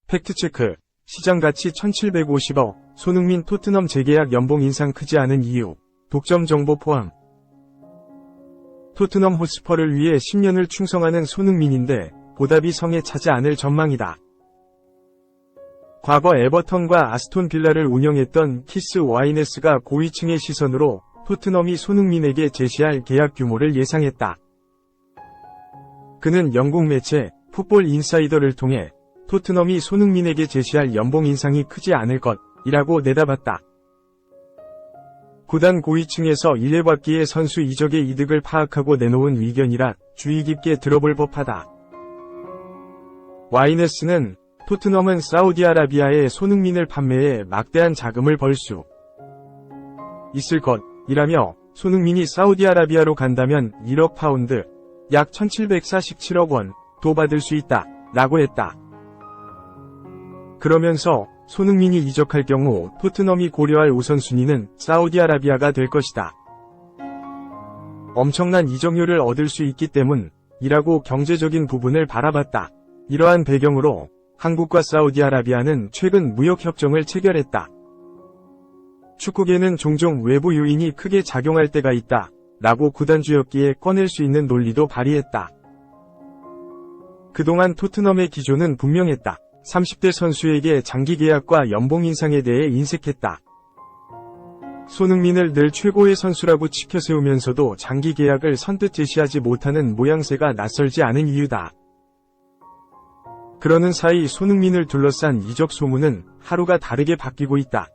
팩트체크. 시장가치 1750억, 손흥민 토트넘 재계약 연봉 인상 크지 않은 이유. 독점 정보 포함. 토트넘 호스퍼를 위해 10년을 충성하는 손흥민인데 보답이 성에 차지 않을 전망이다. 과거 에버턴과 아스톤 빌라를 운영했던 키스 와이네스가 고위층의 시선으로 토트넘이 손흥민에게 제시할 계약 규모를 예상했다. 그는 영국 매체 풋볼 인사이더를 통해 토트넘이 손흥민에게 제시할 연봉 인상이 크지 않을 것이라고 내다봤다. 구단 고위층에서 일례받기의 선수 이적의 이득을 파악하고 내놓은 의견이라 주의 깊게 들어볼 법하다. 와이네스는 토트넘은 사우디아라비아에 손흥민을 판매해 막대한 자금을 벌 수 있을 것이라며 손흥민이 사우디아라비아로 간다면 1억 파운드, 약 1747억 원도 받을 수 있다 라고 했다. 그러면서 손흥민이 이적할 경우 토트넘이 고려할 우선순위는 사우디아라비아가 될 것이다. 엄청난 이적료를 얻을 수 있기 때문이라고 경제적인 부분을 바라봤다. 이러한 배경으로 한국과 사우디아라비아는 최근 무역협정을 체결했다. 축구계는 종종 외부 요인이 크게 작용할 때가 있다 라고 구단주였기에 꺼낼 수 있는 논리도 발휘했다. 그동안 토트넘의 기조는 분명했다. 30대 선수에게 장기 계약과 연봉 인상에 대해 인색했다. 손흥민을 늘 최고의 선수라고 치켜세우면서도 장기 계약을 선뜻 제시하지 못하는 모양새가 낯설지 않은 이유다. 그러는 사이 손흥민을 둘러싼 이적 소문은 하루가 다르게 바뀌고 있다.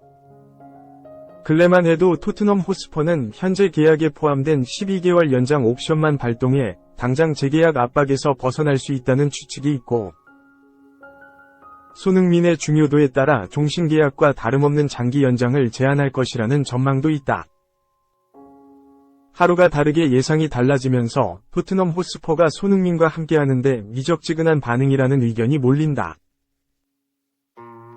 근래만 해도 토트넘 호스퍼는 현재 계약에 포함된 12개월 연장 옵션만 발동해 당장 재계약 압박에서 벗어날 수 있다는 추측이 있고, 손흥민의 중요도에 따라 종신계약과 다름없는 장기 연장을 제한할 것이라는 전망도 있다. 하루가 다르게 예상이 달라지면서 토트넘 호스퍼가 손흥민과 함께하는데 미적지근한 반응이라는 의견이 몰린다.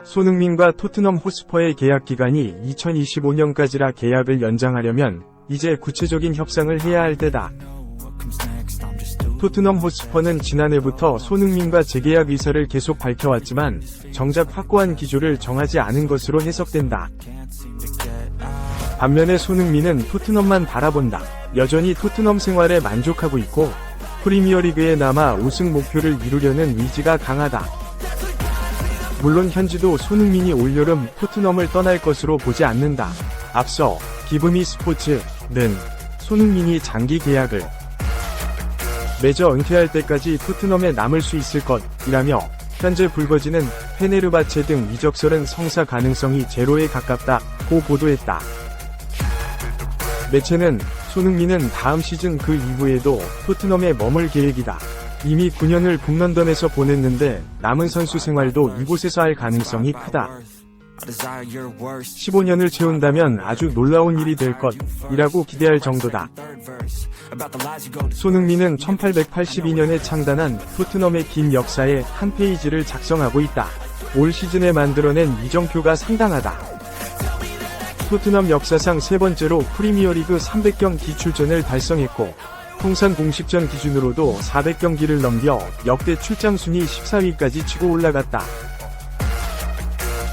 손흥민과 토트넘 호스퍼의 계약 기간이 2025년까지라 계약을 연장하려면 이제 구체적인 협상을 해야 할 때다. 토트넘 호스퍼는 지난해부터 손흥민과 재계약 의사를 계속 밝혀왔지만 정작 확고한 기조를 정하지 않은 것으로 해석된다. 반면에 손흥민은 토트넘만 바라본다. 여전히 토트넘 생활에 만족하고 있고 프리미어리그에 남아 우승 목표를 이루려는 의지가 강하다. 물론 현지도 손흥민이 올여름 토트넘을 떠날 것으로 보지 않는다. 앞서 기브미 스포츠는 손흥민이 장기 계약을 매저 은퇴할 때까지 토트넘에 남을 수 있을 것이라며 현재 불거지는 페네르바체 등 이적설은 성사 가능성이 제로에 가깝다고 보도했다. 매체는 손흥민은 다음 시즌 그 이후에도 토트넘에 머물 계획이다. 이미 9년을 북런던에서 보냈는데 남은 선수 생활도 이곳에서 할 가능성이 크다. 15년을 채운다면 아주 놀라운 일이 될 것이라고 기대할 정도다. 손흥민은 1882년에 창단한 토트넘의 긴 역사의 한 페이지를 작성하고 있다. 올 시즌에 만들어낸 이정표가 상당하다. 토트넘 역사상 세 번째로 프리미어리그 300경기 출전을 달성했고 통산 공식전 기준으로도 400경기를 넘겨 역대 출장 순위 14위까지 치고 올라갔다.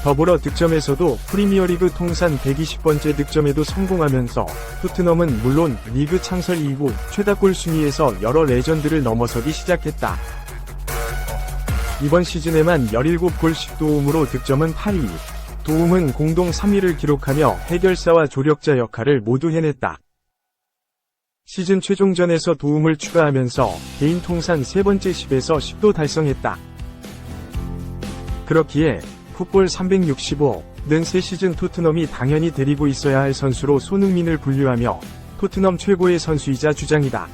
더불어 득점에서도 프리미어리그 통산 120번째 득점에도 성공하면서 토트넘은 물론 리그 창설 이후 최다골 순위에서 여러 레전드를 넘어서기 시작했다. 이번 시즌에만 17골씩 도움으로 득점은 8위, 도움은 공동 3위를 기록하며 해결사와 조력자 역할을 모두 해냈다. 시즌 최종전에서 도움을 추가하면서 개인 통산 세 번째 10에서 10도 달성했다. 그렇기에 풋볼 365는 새 시즌 토트넘이 당연히 데리고 있어야 할 선수로 손흥민을 분류하며 토트넘 최고의 선수이자 주장이다.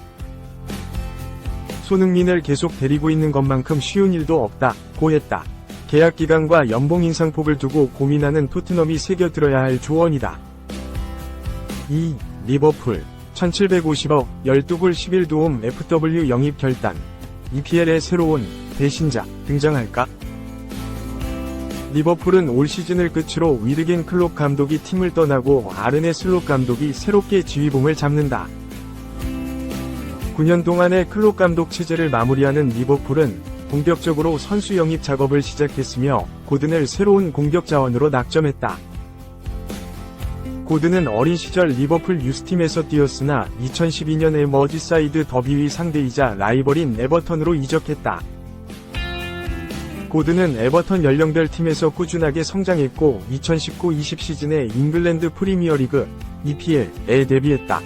손흥민을 계속 데리고 있는 것만큼 쉬운 일도 없다고 했다. 계약 기간과 연봉 인상폭을 두고 고민하는 토트넘이 새겨들어야 할 조언이다. 2. 리버풀 1750억 12골 11도움 FW 영입 결단. EPL의 새로운 배신자 등장할까? 리버풀은 올 시즌을 끝으로 위르겐 클롭 감독이 팀을 떠나고 아르네 슬롯 감독이 새롭게 지휘봉을 잡는다. 9년 동안의 클롭 감독 체제를 마무리하는 리버풀은 본격적으로 선수 영입 작업을 시작했으며 고든을 새로운 공격 자원으로 낙점했다. 고든은 어린 시절 리버풀 유스팀에서 뛰었으나 2012년에 머지사이드 더비의 상대이자 라이벌인 에버턴으로 이적했다. 고든은 에버턴 연령별 팀에서 꾸준하게 성장했고 2019-20 시즌에 잉글랜드 프리미어리그 EPL에 데뷔했다.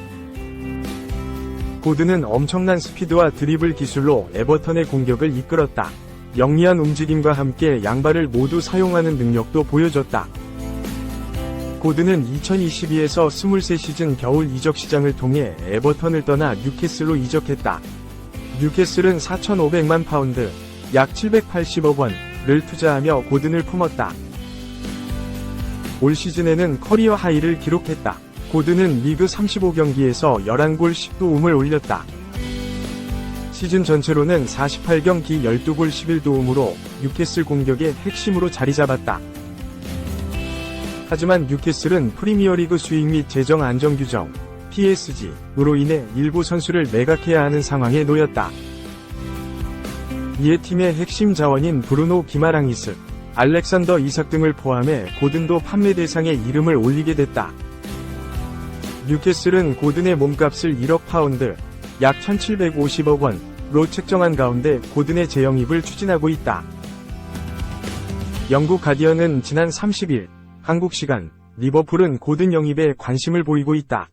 고든은 엄청난 스피드와 드리블 기술로 에버턴의 공격을 이끌었다. 영리한 움직임과 함께 양발을 모두 사용하는 능력도 보여줬다. 고든은 2022에서 23시즌 겨울 이적 시장을 통해 에버턴을 떠나 뉴캐슬로 이적했다. 뉴캐슬은 4,500만 파운드, 약 780억 원을 투자하며 고든을 품었다. 올 시즌에는 커리어 하이를 기록했다. 고든은 리그 35경기에서 11골 10도움을 올렸다. 시즌 전체로는 48경기 12골 11도움으로 뉴캐슬 공격의 핵심으로 자리잡았다. 하지만 뉴캐슬은 프리미어리그 수익 및 재정 안정 규정 (PSG)로 인해 일부 선수를 매각해야 하는 상황에 놓였다. 이에 팀의 핵심 자원인 브루노 기마랑이스, 알렉산더 이삭 등을 포함해 고든도 판매 대상에 이름을 올리게 됐다. 뉴캐슬은 고든의 몸값을 1억 파운드, 약 1,750억 원로 책정한 가운데 고든의 재영입을 추진하고 있다. 영국 가디언은 지난 30일 한국 시간 리버풀은 고든 영입에 관심을 보이고 있다.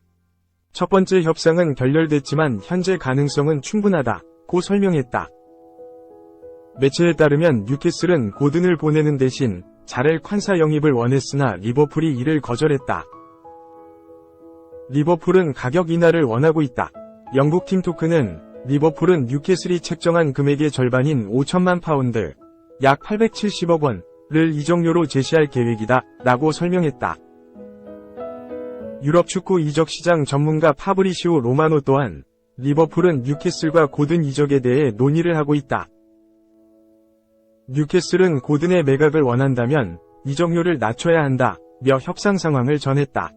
첫 번째 협상은 결렬됐지만 현재 가능성은 충분하다고 설명했다. 매체에 따르면 뉴캐슬은 고든을 보내는 대신 자렐 콴사 영입을 원했으나 리버풀이 이를 거절했다. 리버풀은 가격 인하를 원하고 있다. 영국 팀 토크는 리버풀은 뉴캐슬이 책정한 금액의 절반인 5천만 파운드, 약 870억 원을 이적료로 제시할 계획이다 라고 설명했다. 유럽 축구 이적 시장 전문가 파브리시오 로마노 또한 리버풀은 뉴캐슬과 고든 이적에 대해 논의를 하고 있다. 뉴캐슬은 고든의 매각을 원한다면 이적료를 낮춰야 한다며 협상 상황을 전했다.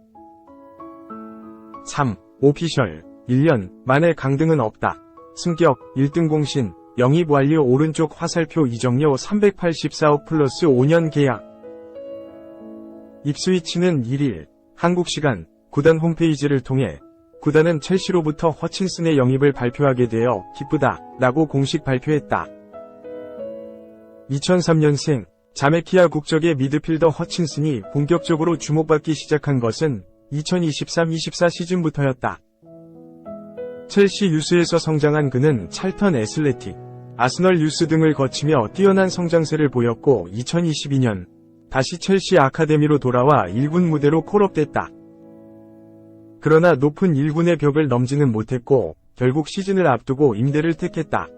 3. 오피셜 1년 만에 강등은 없다. 승격 1등 공신 영입 완료 오른쪽 화살표 이적료 384억 플러스 5년 계약. 입스위치는 1일 한국 시간 구단 홈페이지를 통해 구단은 첼시로부터 허친슨의 영입을 발표하게 되어 기쁘다 라고 공식 발표했다. 2003년생 자메키아 국적의 미드필더 허친슨이 본격적으로 주목받기 시작한 것은 2023-24 시즌부터였다. 첼시 유스에서 성장한 그는 찰턴 애슬레틱, 아스널 유스 등을 거치며 뛰어난 성장세를 보였고 2022년 다시 첼시 아카데미로 돌아와 1군 무대로 콜업됐다. 그러나 높은 1군의 벽을 넘지는 못했고 결국 시즌을 앞두고 임대를 택했다.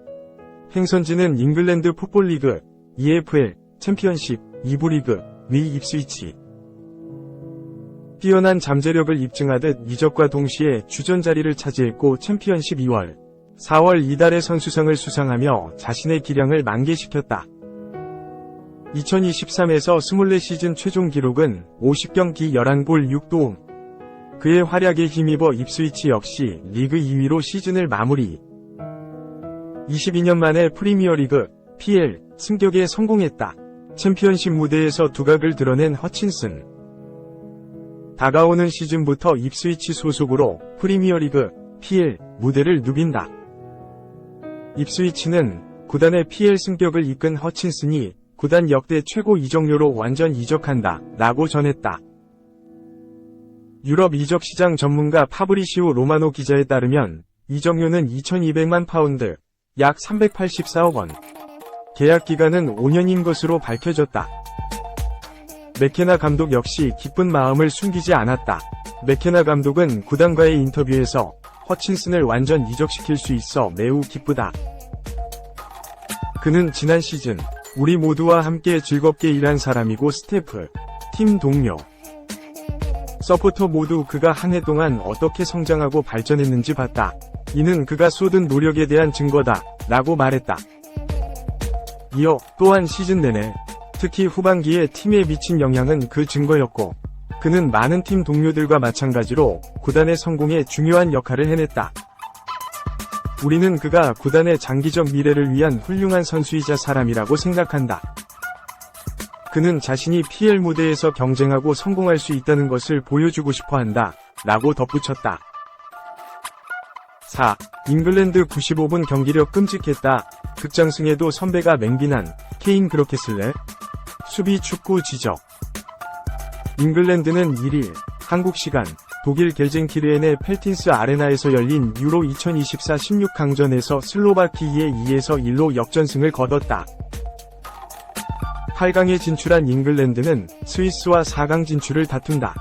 행선지는 잉글랜드 풋볼리그, EFL, 챔피언십, 2부 리그, 위 입스위치. 뛰어난 잠재력을 입증하듯 이적과 동시에 주전 자리를 차지했고 챔피언십 2월, 4월 이달의 선수상을 수상하며 자신의 기량을 만개시켰다. 2023에서 24시즌 최종 기록은 50경기 11골 6도움. 그의 활약에 힘입어 입스위치 역시 리그 2위로 시즌을 마무리. 22년 만에 프리미어리그, PL, 승격에 성공했다. 챔피언십 무대에서 두각을 드러낸 허친슨. 다가오는 시즌부터 입스위치 소속으로 프리미어리그, PL, 무대를 누빈다. 입스위치는 구단의 PL 승격을 이끈 허친슨이 구단 역대 최고 이적료로 완전 이적한다 라고 전했다. 유럽 이적 시장 전문가 파브리시오 로마노 기자에 따르면 이적료는 2,200만 파운드, 약 384억 원. 계약 기간은 5년인 것으로 밝혀졌다. 맥케나 감독 역시 기쁜 마음을 숨기지 않았다. 맥케나 감독은 구단과의 인터뷰에서 허친슨을 완전 이적시킬 수 있어 매우 기쁘다. 그는 지난 시즌 우리 모두와 함께 즐겁게 일한 사람이고 스태프, 팀 동료, 서포터 모두 그가 한 해 동안 어떻게 성장하고 발전했는지 봤다. 이는 그가 쏟은 노력에 대한 증거다 라고 말했다. 이어 또한 시즌 내내 특히 후반기에 팀에 미친 영향은 그 증거였고 그는 많은 팀 동료들과 마찬가지로 구단의 성공에 중요한 역할을 해냈다. 우리는 그가 구단의 장기적 미래를 위한 훌륭한 선수이자 사람이라고 생각한다. 그는 자신이 PL 무대에서 경쟁하고 성공할 수 있다는 것을 보여주고 싶어 한다. 라고 덧붙였다. 4. 잉글랜드 95분 경기력 끔찍했다. 극장승에도 선배가 맹비난. 케인 그렇게 쓸래? 수비 축구 지적. 잉글랜드는 1일 한국 시간 독일 겔젠키르헨의 펠틴스 아레나에서 열린 유로 2024 16강전에서 슬로바키아에 2에서 1로 역전승을 거뒀다. 8강에 진출한 잉글랜드는 스위스와 4강 진출을 다툰다.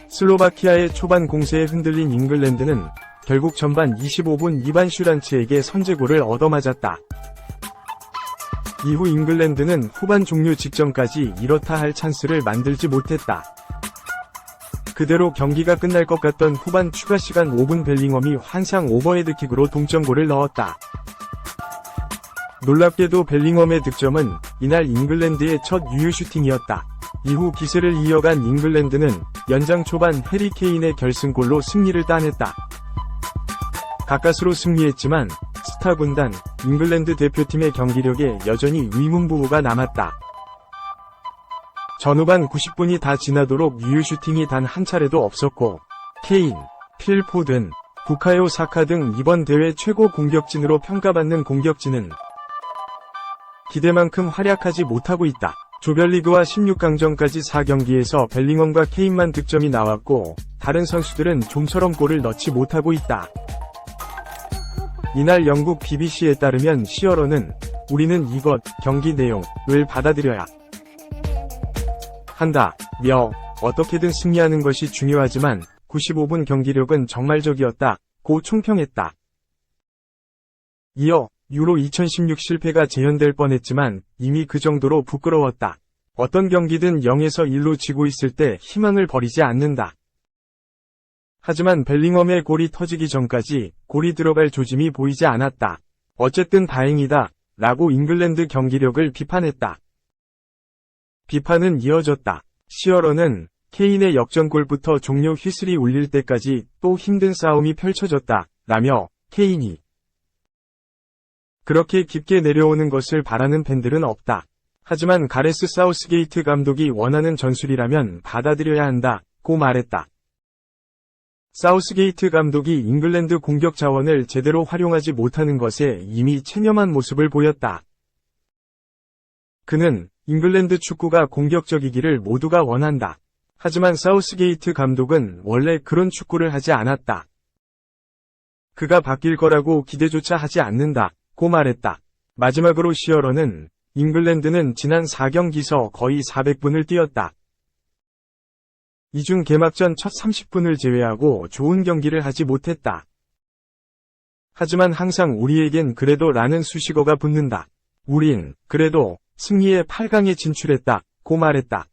슬로바키아의 초반 공세에 흔들린 잉글랜드는 결국 전반 25분 이반 슈란츠에게 선제골을 얻어맞았다. 이후 잉글랜드는 후반 종료 직전까지 이렇다 할 찬스를 만들지 못했다. 그대로 경기가 끝날 것 같던 후반 추가 시간 5분 벨링엄이 환상 오버헤드킥으로 동점골을 넣었다. 놀랍게도 벨링엄의 득점은 이날 잉글랜드의 첫 유효 슈팅이었다. 이후 기세를 이어간 잉글랜드는 연장 초반 해리 케인의 결승골로 승리를 따냈다. 가까스로 승리했지만 스타 군단 잉글랜드 대표팀의 경기력에 여전히 의문부호가 남았다. 전후반 90분이 다 지나도록 유효 슈팅이 단 한 차례도 없었고 케인, 필 포든, 부카요 사카 등 이번 대회 최고 공격진으로 평가받는 공격진은 기대만큼 활약하지 못하고 있다. 조별리그와 16강전까지 4경기에서 벨링엄과 케인만 득점이 나왔고 다른 선수들은 좀처럼 골을 넣지 못하고 있다. 이날 영국 BBC에 따르면 시어러는 우리는 이것 경기 내용을 받아들여야 한다. 어떻게든 승리하는 것이 중요하지만 95분 경기력은 정말적이었다. 고 총평했다. 이어 유로 2016 실패가 재현될 뻔했지만 이미 그 정도로 부끄러웠다. 어떤 경기든 0에서 1로 지고 있을 때 희망을 버리지 않는다. 하지만 벨링엄의 골이 터지기 전까지 골이 들어갈 조짐이 보이지 않았다. 어쨌든 다행이다. 라고 잉글랜드 경기력을 비판했다. 비판은 이어졌다. 시어러는 케인의 역전골부터 종료 휘슬이 울릴 때까지 또 힘든 싸움이 펼쳐졌다. 라며 케인이 그렇게 깊게 내려오는 것을 바라는 팬들은 없다. 하지만 가레스 사우스게이트 감독이 원하는 전술이라면 받아들여야 한다. 고 말했다. 사우스게이트 감독이 잉글랜드 공격 자원을 제대로 활용하지 못하는 것에 이미 체념한 모습을 보였다. 그는 잉글랜드 축구가 공격적이기를 모두가 원한다. 하지만 사우스게이트 감독은 원래 그런 축구를 하지 않았다. 그가 바뀔 거라고 기대조차 하지 않는다. 고 말했다. 마지막으로 시어러는 잉글랜드는 지난 4경기서 거의 400분을 뛰었다. 이 중 개막전 첫 30분을 제외하고 좋은 경기를 하지 못했다. 하지만 항상 우리에겐 그래도 라는 수식어가 붙는다. 우린 그래도 승리의 8강에 진출했다. 고 말했다.